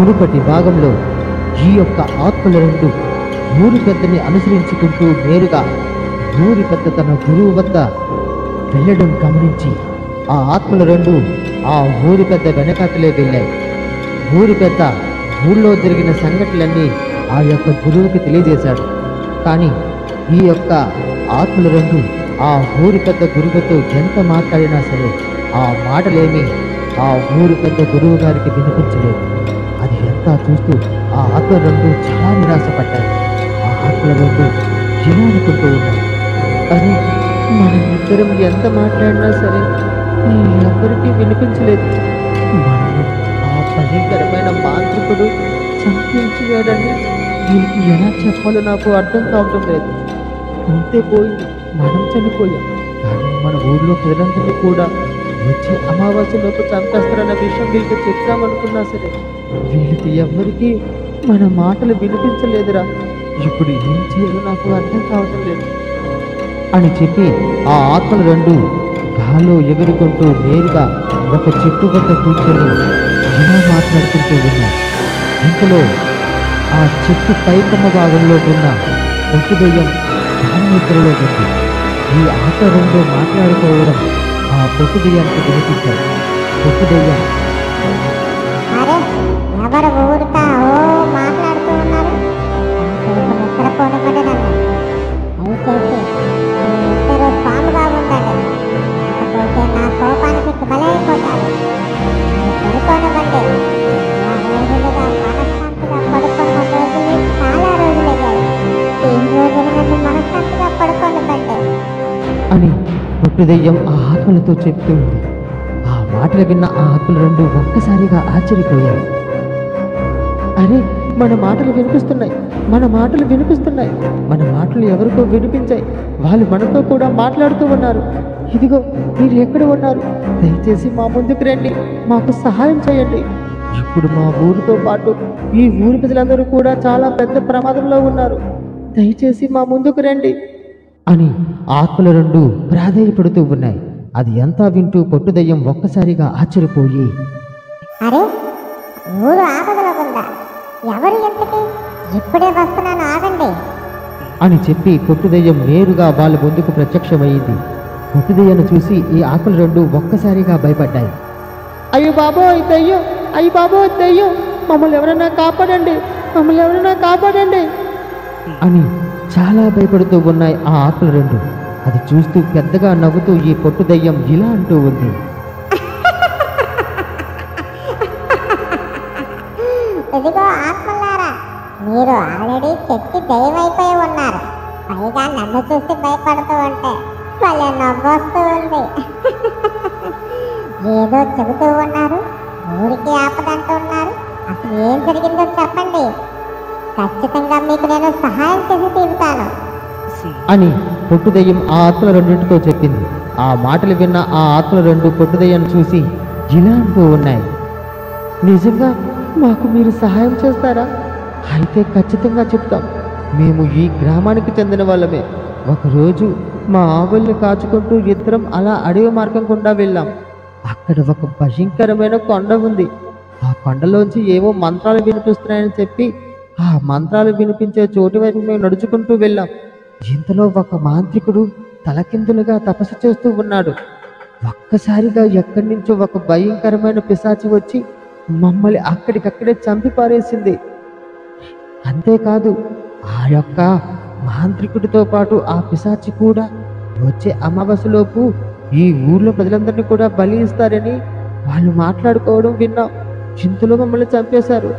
మునుపటి భాగంలో ఈ యొక్క ఆత్మల రెండు ఊరి పెద్దని అనుసరించుకుంటూ నేరుగా ఊరి పెద్ద తన గురువు వద్ద వెళ్ళడం గమనించి ఆ ఆత్మల రెండు ఆ ఊరి పెద్ద వెనకాతలే వెళ్ళాయి. ఊరి పెద్ద ఊళ్ళో జరిగిన సంఘటనలన్నీ ఆ యొక్క గురువుకి తెలియజేశాడు. కానీ ఈ యొక్క ఆత్మల రెండు ఆ ఊరి పెద్ద గురువుతో ఎంత మాట్లాడినా సరే ఆ మాటలేమి ఆ ఊరి పెద్ద గురువు గారికి వినిపించలేదు. అది ఎంత చూస్తూ ఆ ఆత్మల రెండు చాలా నిరాశపడ్డాయి. ఆ ఆత్మల రెండు ఇలా అనుకుంటూ ఉన్నాయి, అని మనం ఇద్దరం ఎంత మాట్లాడినా సరే ఎవరికీ వినిపించలేదు. మనల్ని ఆ భయంకరమైన మాంత్రికుడు చంపించాడని దీనికి ఎలా చెప్పాలో నాకు అర్థం కావటం లేదు. ఉంటే పోయింది, మనం చనిపోయాం. కానీ మన ఊర్లో ప్రజలందరినీ కూడా వచ్చి అమావాస్యలోపు చంపేస్తారన్న విషయం వీళ్ళకి చెప్తామనుకున్నా సరే వీళ్ళకి ఎవరికి మన మాటలు వినిపించలేదురా. ఇప్పుడు ఏం చేయాలో నాకు అర్థం కావటం లేదు అని చెప్పి ఆ ఆత్మలు రెండు గాల్లో ఎగురుకుంటూ నేరుగా ఒక చెట్టు వద్ద కూర్చొని ఇలా మాట్లాడుకుంటూ ఉన్నాయి. ఇంతలో ఆ చెట్టు పైకమ్మ భాగంలో ఉన్న పొట్టుదయ్యం నిద్రలో ఉంది. ఈ ఆట రెండు మాట్లాడుకోవడం ఆ పొట్టుదయ్యానికి వినిపించాయి. పొట్టుదయ్యం, అరే ఎవరు ఊరుతా ఓ మాట్లాడుతూ ఉన్నారు, నిద్రపోనివ్వండి నన్ను. దయచేసి ఇద్దరు పాముగా ఉండండి, లేకపోతే నా కోపానికి బలైపోతారు. పడుకోనివ్వండి. ఆ రోజులుగా మనశ్శాంతిగా పడుకున్న రోజులు చాలా రోజులయ్యాయి. ఈ రోజులు నన్ను మనశ్శాంతిగా పడుకోనివ్వండి అని పొట్టుదయ్యం ఆ ఆత్మలతో చెప్తూ ఉంది. ఆ మాటలు విన్న ఆ ఆత్మలు రెండు ఒక్కసారిగా ఆశ్చర్యపోయాయి. అరే మన మాటలు వినిపిస్తున్నాయి, మన మాటలు వినిపిస్తున్నాయి, మన మాటలు ఎవరికో వినిపించాయి. వాళ్ళు మనతో కూడా మాట్లాడుతూ ఉన్నారు. ఇదిగో మీరు ఎక్కడ ఉన్నారు? దయచేసి మా ముందుకు రండి, మాకు సహాయం చేయండి. ఇప్పుడు మా ఊరితో పాటు ఈ ఊరి ప్రజలందరూ కూడా చాలా పెద్ద ప్రమాదంలో ఉన్నారు. దయచేసి మా ముందుకు రండి అని ఆత్మలు రెండు ప్రాధేయపడుతూ ఉన్నాయి. అది ఎంతా వింటూ పొట్టుదయ్యం ఒక్కసారిగా ఆశ్చర్యపోయి, అరే ఊరు ఆపదలో ఉందా? ఎవరు ఎంతకి? ఇప్పుడే వస్తున్నాను, ఆగండి అని చెప్పి పొట్టుదయ్యం నేరుగా వాళ్ళ ముందుకు ప్రత్యక్షమైంది. పొట్టుదయ్యను చూసి ఈ ఆత్మలు రెండు ఒక్కసారిగా భయపడ్డాయి. అయ్యో బాబోయ్ దయ్యం, అయ్యో బాబోయ్ దయ్యం, మమ్మల్ని ఎవరైనా కాపాడండి, మమ్మల్ని ఎవరైనా కాపాడండి అని చాలా భయపడుతూ ఉన్నాయి ఆ ఆత్మలు రెండు. అది చూస్తూ పెద్దగా నవ్వుతూ ఈ పొట్టుదయ్యం ఇలా అంటూ ఉంది, ఇదిగో ఆత్మలారా, మీరు ఆల్రెడీ చెట్టి దయమైపోయి ఉన్నారు. పైగా నన్ను చూసి భయపడుతూ ఉంటే భలే నవ్వొస్తూ ఉంది. ఏదో చెబుతూ ఉన్నారు, ఊరికి ఆపదంటూ ఉన్నారు. అసలు ఏం జరిగిందో చెప్పండి, ఖచ్చితంగా మీకు నేను సహాయం చేసి తీరుతాను అని పొట్టుదయ్యం ఆ ఆత్మల రెండింటితో చెప్పింది. ఆ మాటలు విన్న ఆ ఆత్మల రెండు పొట్టుదయ్యాన్ని చూసి ఇలా అంటూ ఉన్నాయి, నిజంగా మాకు మీరు సహాయం చేస్తారా? అయితే ఖచ్చితంగా చెప్తాం. మేము ఈ గ్రామానికి చెందిన వాళ్ళమే. ఒకరోజు మా ఆవుల్ని కాచుకుంటూ ఇద్దరం అలా అడవి మార్గం గుండా వెళ్ళాం. అక్కడ ఒక భయంకరమైన కొండ ఉంది. ఆ కొండలోంచి ఏవో మంత్రాలు వినిపిస్తున్నాయని చెప్పి ఆ మంత్రాలు వినిపించే చోటు వైపు మేము నడుచుకుంటూ వెళ్ళాం. ఇంతలో ఒక మాంత్రికుడు తలకిందులుగా తపస్సు చేస్తూ ఉన్నాడు. ఒక్కసారిగా ఎక్కడి నుంచో ఒక భయంకరమైన పిశాచి వచ్చి మమ్మల్ని అక్కడికక్కడే చంపి పారేసింది. అంతేకాదు ఆ యొక్క మాంత్రికుడితో పాటు ఆ పిశాచి కూడా వచ్చే అమావాస్యలోపు ఈ ఊర్లో ప్రజలందరినీ కూడా బలి ఇస్తారని వాళ్ళు మాట్లాడుకోవడం విన్నాం. చింతలో మమ్మల్ని చంపేశారు.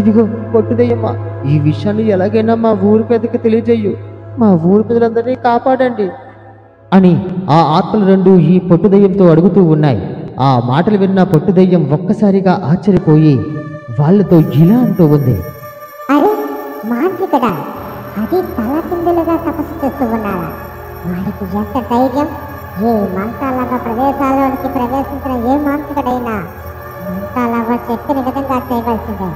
ఇదిగో పొట్టుదయ్యమ్మ, ఈ విషయాన్ని ఎలాగైనా మా ఊరి పెద్దకి తెలియజేయు, మా ఊరి ప్రజలందరినీ కాపాడండి అని ఆ ఆత్మలు రెండు ఈ పొట్టుదయ్యంతో అడుగుతూ ఉన్నాయి. ఆ మాటలు విన్న పొట్టుదయ్యం ఒక్కసారిగా ఆశ్చర్యపోయి వాళ్ళతో ఇలా అంటూ ఉంది, అరే మాంత్రికుడా, అది తలకిందులుగా తపస్సు చేస్తూ ఉన్నారా? వాడికి ఎంత ధైర్యం! ఏ మంత్రాలవ ప్రదేశాల్లోనికి ప్రవేశించిన ఏ మాంత్రికుడైనా మంత్రాలవ చెప్పిన విధంగా చేయవలసిందే.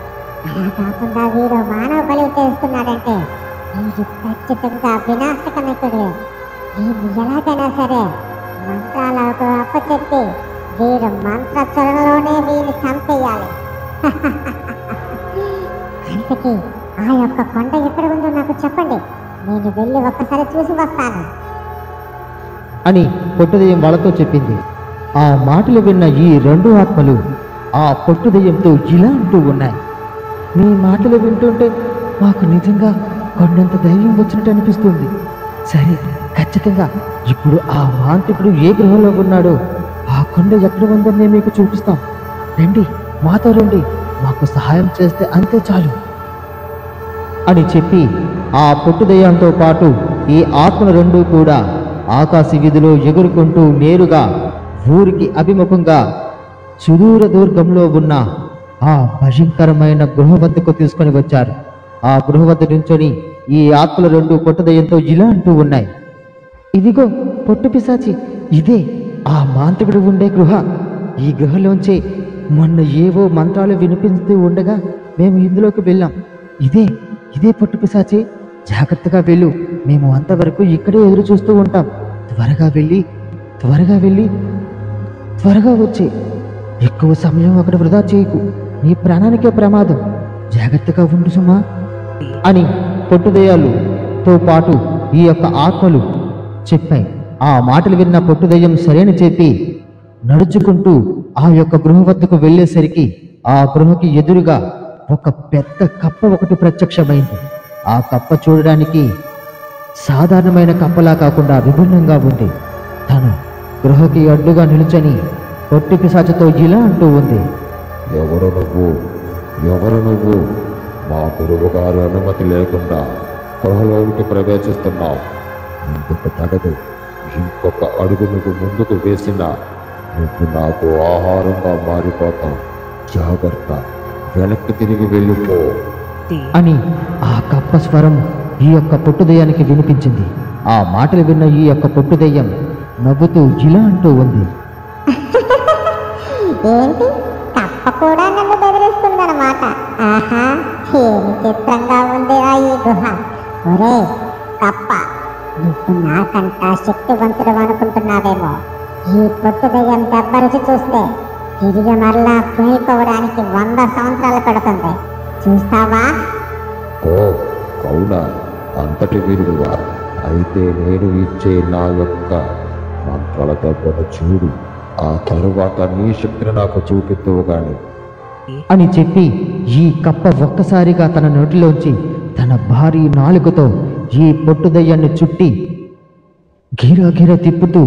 అలా కాకుండా వీరు మానవ బలి చేస్తున్నాడంటే వీరు ఖచ్చితంగా వినాశకమికుడే. వీరు ఎలాగైనా సరే మంత్రాలకు అప్పచెప్పి వీరు మంత్ర చరణలోనే వీరిని చంపేయాలి. ఇంతకీ ఆ యొక్క కొండ ఎక్కడ ఉందో నాకు చెప్పండి, నేను వెళ్ళి ఒక్కసారి చూసి వస్తాను. అని పొట్టుదెయ్యం వాళ్ళతో చెప్పింది. ఆ మాటలు విన్న ఈ రెండు ఆత్మలు ఆ పొట్టుదెయ్యంతో ఇలా అంటూ ఉన్నాయి. మీ మాటలు వింటుంటే మాకు నిజంగా కొండంత ధైర్యం వచ్చినట్టు అనిపిస్తుంది. సరే, ఖచ్చితంగా ఇప్పుడు ఆ మాంత్రికుడు ఏ గృహంలో ఉన్నాడో ఆ కొండ ఎక్కడ ఉందో మేము మీకు చూపిస్తాం. రండి, మాతో రండి, మాకు సహాయం చేస్తే అంతే చాలు అని చెప్పి ఆ పొట్టుదెయ్యంతో పాటు ఈ ఆత్మలు రెండూ కూడా ఆకాశ వీధిలో ఎగురుకుంటూ నేరుగా ఊరికి అభిముఖంగా సుదూర దుర్గంలో ఉన్న ఆ భయంకరమైన గృహ వద్దకు తీసుకొని వచ్చారు. ఆ గృహ వద్ద నుంచొని ఈ ఆత్మలు రెండు పొట్టుదెయ్యంతో ఇలా అంటూ ఉన్నాయి. ఇదిగో పొట్టు పిశాచి, ఇదే ఆ మాంత్రికుడు ఉండే గృహ. ఈ గృహలోంచే మొన్న ఏవో మంత్రాలు వినిపిస్తూ ఉండగా మేము ఇందులోకి వెళ్ళాం. ఇదే పొట్టు పిశాచి, జాగ్రత్తగా వెళ్ళు, మేము అంతవరకు ఇక్కడే ఎదురు చూస్తూ ఉంటాం. త్వరగా వెళ్ళి త్వరగా వచ్చి ఎక్కువ సమయం అక్కడ వృధా చేయకు, నీ ప్రాణానికే ప్రమాదం, జాగ్రత్తగా ఉండు సుమా అని పొట్టుదెయ్యాలతో పాటు ఈ యొక్క ఆత్మలు చెప్పాయి. ఆ మాటలు విన్న పొట్టుదెయ్యం సరేని చెప్పి నడుచుకుంటూ ఆ యొక్క గృహ వద్దకు వెళ్ళేసరికి ఆ గృహకి ఎదురుగా ఒక పెద్ద కప్ప ఒకటి ప్రత్యక్షమైంది. ఆ కప్ప చూడడానికి సాధారణమైన కప్పలా కాకుండా విభిన్నంగా ఉంది. తను గృహకి అడ్డుగా నిలుచని పొట్టి పిశాచతో ఇలా అంటూ ఉంది. ఎవరు నువ్వు మా గురువు గారు అనుమతి లేకుండా గృహలోకి ప్రవేశిస్తున్నావు. ఇంకొక తగదు, ఇంకొక అడుగు నువ్వు ముందుకు వేసినా నువ్వు నాకు ఆహారంగా మారిపోతావు. జాగ్రత్త, వెనక్కి తిరిగి వెళ్ళిపో అని ఆ కప్ప స్వరం ఈ యొక్క పొట్టుదెయ్యానికి వినిపించింది. ఆ మాటలు విన్న ఈ యొక్క పొట్టుదెయ్యం నవ్వుతూ ఇలా అంటూ ఉంది. ఏంటి, కప్ప కూడా నన్ను బెదిరిస్తుందన్నమాట. ఆహా, ఏమి చిత్రంగా ఉంది ఈ గుహ. ఒరే కప్ప, నువ్వు నాకంట శక్తివంతుడు అనుకుంటున్నావేమో. ఈ పొట్టుదెయ్యం దెబ్బ రుచి చూస్తే తిరిగి మరలా మేల్కోవడానికి 100 సంవత్సరాలు పడుతుంది. చూస్తావా? ఓ అవునా, అంతటి వీరుడుగా? అయితే నేను ఇచ్చే నా యొక్క మంత్రాల దెబ్బను చూడు, ఆ తరువాత నీ శక్తిని నాకు చూపిద్దువు గాని అని చెప్పి ఈ కప్ప ఒక్కసారిగా తన నోటిలోంచి తన భారీ నాలుకతో ఈ పొట్టుదెయ్యాన్ని చుట్టి గిరగిర తిప్పుతూ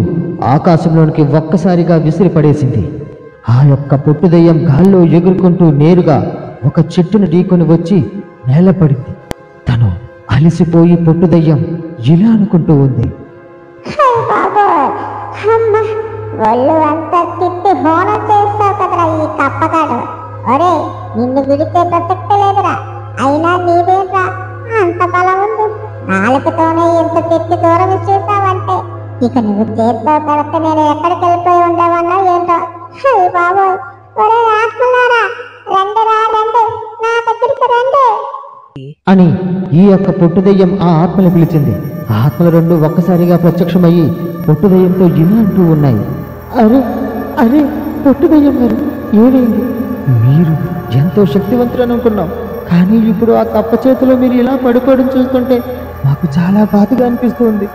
ఆకాశంలోనికి ఒక్కసారిగా విసిరిపడేసింది. ఆ యొక్క పొట్టుదెయ్యం గాల్లో ఎగురుకుంటూ నేరుగా ఒక చెట్టును ఢీకొని వచ్చి నేలపడింది. తను అలిసిపోయి పొట్టుదెయ్యం ఇలా అనుకుంటూ ఉంది. ఒళ్ళు అంతా తిట్టి హోనం చేస్తావు కదరా ఈ కప్పగాడు. ఒరే, నిన్ను విడితే బ్రతకలేదురా. అయినా నీదేంట్రా అంత బలం ఉంది? నాలుకతోనే ఇంత తిట్టి దూరం చేసావంటే ఇక నువ్వు చేతితో కడితే నేను ఎక్కడికి వెళ్ళిపోయి ఉండేవన్నా ఏంటో. బాబు, ఒరే ఆత్మలారా, రండిరా రండి, నా దగ్గరికి రండి అని ఈ యొక్క పొట్టుదెయ్యం ఆ ఆత్మను పిలిచింది. ఆ ఆత్మలు రెండు ఒక్కసారిగా ప్రత్యక్షమయ్యి పొట్టుదెయ్యంతో ఇలా అంటూ ఉన్నాయి. అరే అరే పొట్టుదెయ్యం గారు, ఏమైంది? మీరు ఎంతో శక్తివంతులు అనుకున్నాం, కానీ ఇప్పుడు ఆ కప్ప చేతిలో మీరు ఇలా పడిపోవడం చూస్తుంటే మాకు చాలా బాధగా అనిపిస్తుంది.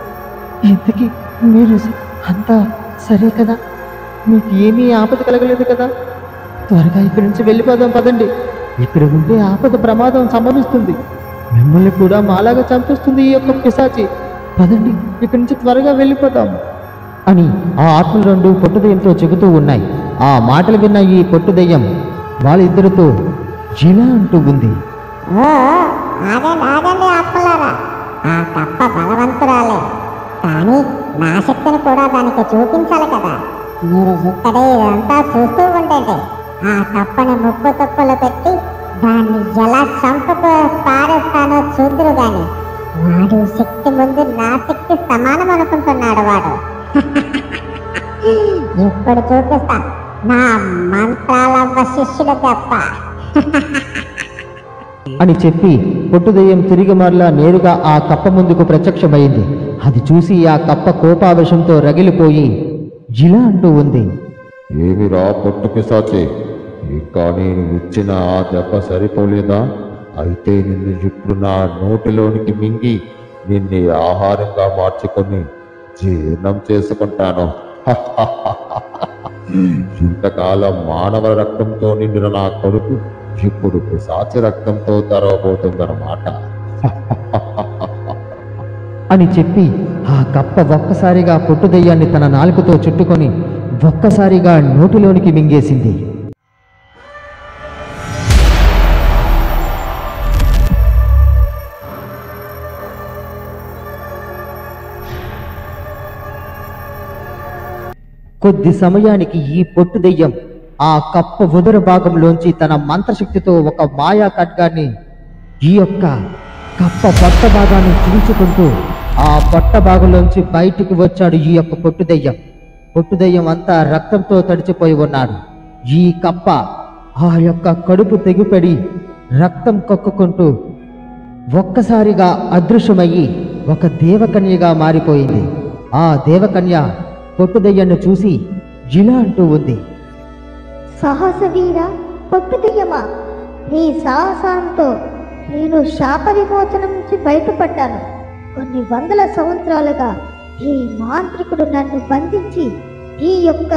ఇంతకీ మీరు అంతా సరే కదా? మీకు ఏమీ ఆపద కలగలేదు కదా? త్వరగా ఇక్కడి నుంచి వెళ్ళిపోదాం పదండి. ఇక్కడ ఉంటే ఆపద ప్రమాదం సంభవిస్తుంది, మిమ్మల్ని కూడా మాలాగా చంపేస్తుంది ఈ యొక్క పిశాచి. పదండి, ఇక్కడి నుంచి త్వరగా వెళ్ళిపోతాం అని ఆ ఆత్మలు రెండు పొట్టుదెయ్యంతో చెబుతూ ఉన్నాయి. ఆ మాటలు విన్న ఈ పొట్టుదెయ్యం వాళ్ళిద్దరితో ఇలా అంటూ ఉంది. ఆగండి ఆగండి ఆత్మలారా, ఆ కప్ప బలవంతురాలే, కానీ నా శక్తిని కూడా దానికి చూపించాలి కదా. మీరు ఇక్కడే ఇదంతా చూస్తూ ఉండండి. ఆ కప్పని ముప్పు తుప్పులు పెట్టి దాన్ని ఎలా చంపుకు పారేస్తానో చూద్దురు గాని. వాడు శక్తి ముందు నా శక్తి సమానం అనుకుంటున్నాడు వాడు. ఇప్పుడు చూపిస్తా నా మంత్రాల శిష్యుల తప్ప అని చెప్పి పొట్టుదెయ్యం తిరిగి మరలా నేరుగా ఆ కప్ప ముందుకు ప్రత్యక్షమైంది. అది చూసి ఆ కప్ప కోపావేశంతో రగిలిపోయి ఇలా అంటూ ఉంది. ఏమిరా పొట్టు పిశాచి, ఇంకా నేను ఇచ్చిన ఆ దెబ్బ సరిపోలేదా? అయితే నిన్ను ఇప్పుడు నా నోటిలోనికి మింగి నిన్ను ఆహారంగా మార్చుకొని జీర్ణం చేసుకుంటాను. ఇంతకాలం మానవ రక్తంతో నిండిన నా కొడుకు ఇప్పుడు పిశాచి రక్తంతో తరవబోతుందన్నమాట. అని చెప్పి ఆ కప్ప ఒక్కసారిగా పొట్టు దెయ్యాన్ని తన నాలుకతో చుట్టుకొని ఒక్కసారిగా నోటిలోనికి మింగేసింది. కొద్ది సమయానికి ఈ పొట్టు దెయ్యం ఆ కప్ప ఉదర భాగంలోంచి తన మంత్రశక్తితో ఒక మాయా ఖడ్గాన్ని ఈ యొక్క కప్ప పొట్ట భాగాన్ని చీల్చుకుంటూ ఆ పొట్ట భాగంలోంచి బయటికి వచ్చాడు ఈ యొక్క పొట్టు దెయ్యం. పొట్టు దెయ్యం అంతా రక్తంతో తడిచిపోయి ఉన్నాడు. ఈ కప్ప ఆ యొక్క కడుపు తెగిపడి రక్తం కక్కుకుంటూ ఒక్కసారిగా అదృశ్యమయ్యి ఒక దేవకన్యగా మారిపోయింది. ఆ దేవకన్య పొట్టు దెయ్యాన్ని చూసి ఇలా అంటూ ఉంది, సాహసవీర పొట్టు దెయ్యమా, నీ సాహసంతో నేను శాప విమోచనం నుంచి బయటపడ్డాను. కొన్ని వందల సంవత్సరాలుగా ఈ మాంత్రికుడు నన్ను బంధించి ఈ యొక్క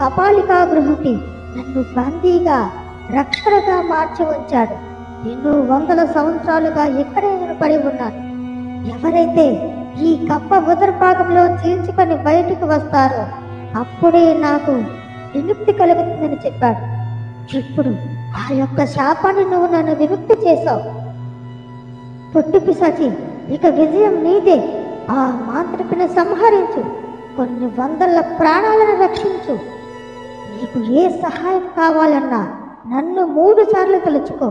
కపాలికా గృహకి నన్ను బందీగా రక్షణగా మార్చి ఉంచాడు. ఎన్నో వందల సంవత్సరాలుగా ఎక్కడే నేను పడి ఉన్నాను. ఎవరైతే ఈ కప్ప ఉదర భాగంలో చీల్చుకొని బయటకు వస్తారో అప్పుడే నాకు విముక్తి కలుగుతుందని చెప్పాడు. ఇప్పుడు ఆ యొక్క శాపాన్ని నువ్వు నన్ను విముక్తి చేశావు. పొట్టు పిశాచి, ఇక విజయం నీదే. ఆ మాంత్రికుని సంహరించు, కొన్ని వందల ప్రాణాలను రక్షించు. నీకు ఏ సహాయం కావాలన్నా నన్ను 3 సార్లు తలుచుకో.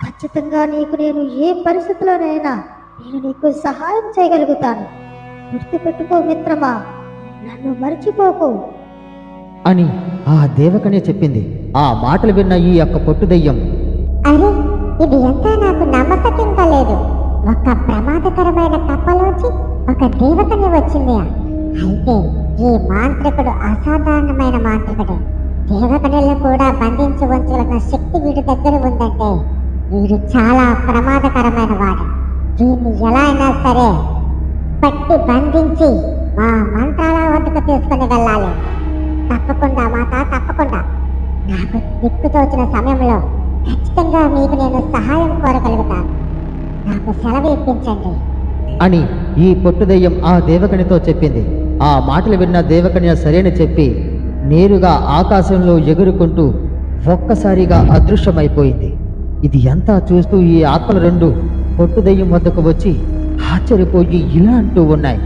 ఖచ్చితంగా నేను ఏ పరిస్థితిలోనైనా నేను నీకు సహాయం చేయగలుగుతాను. గుర్తుపెట్టుకో మిత్రమా, నన్ను మర్చిపోకు అని ఆ దేవకన్య చెప్పింది. ఆ మాటలు విన్న ఈ యొక్క పొట్టు దెయ్యం, అరే ఇది ఎంత నాకు నమ్మకం లేదు. ఒక ప్రమాదకరమైన కప్పలోంచి ఒక దేవకన్య వచ్చింది. అయితే ఈ మాంత్రికుడు అసాధారణమైన మాంత్రికుడే. దేవకన్యలను కూడా బంధించి ఉంచగలిగిన శక్తి వీడి దగ్గర ఉందంటే వీడు చాలా ప్రమాదకరమైన వాడు. దీన్ని ఎలా అయినా సరే పట్టి బంధించి మా మంత్రాల వద్దకు తీసుకుని వెళ్ళాలి. తప్పకుండా మాత, తప్పకుండా. నాకు దిక్కుతోచిన సమయంలో ఖచ్చితంగా మీకు నేను సహాయం కోరగలుగుతాను. నాకు సెలవు ఇప్పించండి అని ఈ పొట్టు దెయ్యం ఆ దేవకన్యతో చెప్పింది. ఆ మాటలు విన్న దేవకన్య సరేని చెప్పి నేరుగా ఆకాశంలో ఎగురుకుంటూ ఒక్కసారిగా అదృశ్యమైపోయింది. ఇది అంతా చూస్తూ ఈ ఆత్మలు 2 పొట్టు దెయ్యం వద్దకు వచ్చి ఆశ్చర్యపోయి ఇలా అంటూ ఉన్నాయి,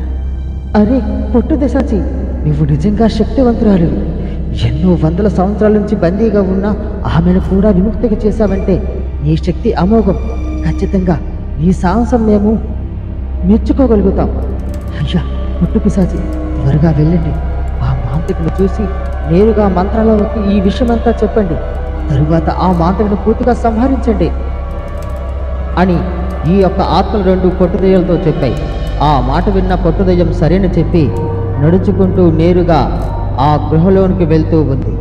అరే పొట్టు పిశాచి, నువ్వు నిజంగా శక్తివంతురాలు. ఎన్నో వందల సంవత్సరాల నుంచి బందీగా ఉన్న ఆమెను కూడా విముక్తిగా చేశావంటే నీ శక్తి అమోఘం. ఖచ్చితంగా నీ సాహసం మేము మెచ్చుకోగలుగుతాం. అయ్యా పొట్టు పిశాచి, త్వరగా వెళ్ళండి. ఆ మాంత్రికుని చూసి నేరుగా మంత్రాలలోకి ఈ విషయమంతా చెప్పండి. తరువాత ఆ మాంత్రికుని పూర్తిగా సంహరించండి అని ఈ యొక్క ఆత్మలు 2 పొట్టు దెయ్యాలతో చెప్పాయి. ఆ మాట విన్న పొట్టు దెయ్యం సరేని చెప్పి నడుచుకుంటూ నేరుగా ఆ గృహలోనికి వెళ్తూ ఉంది.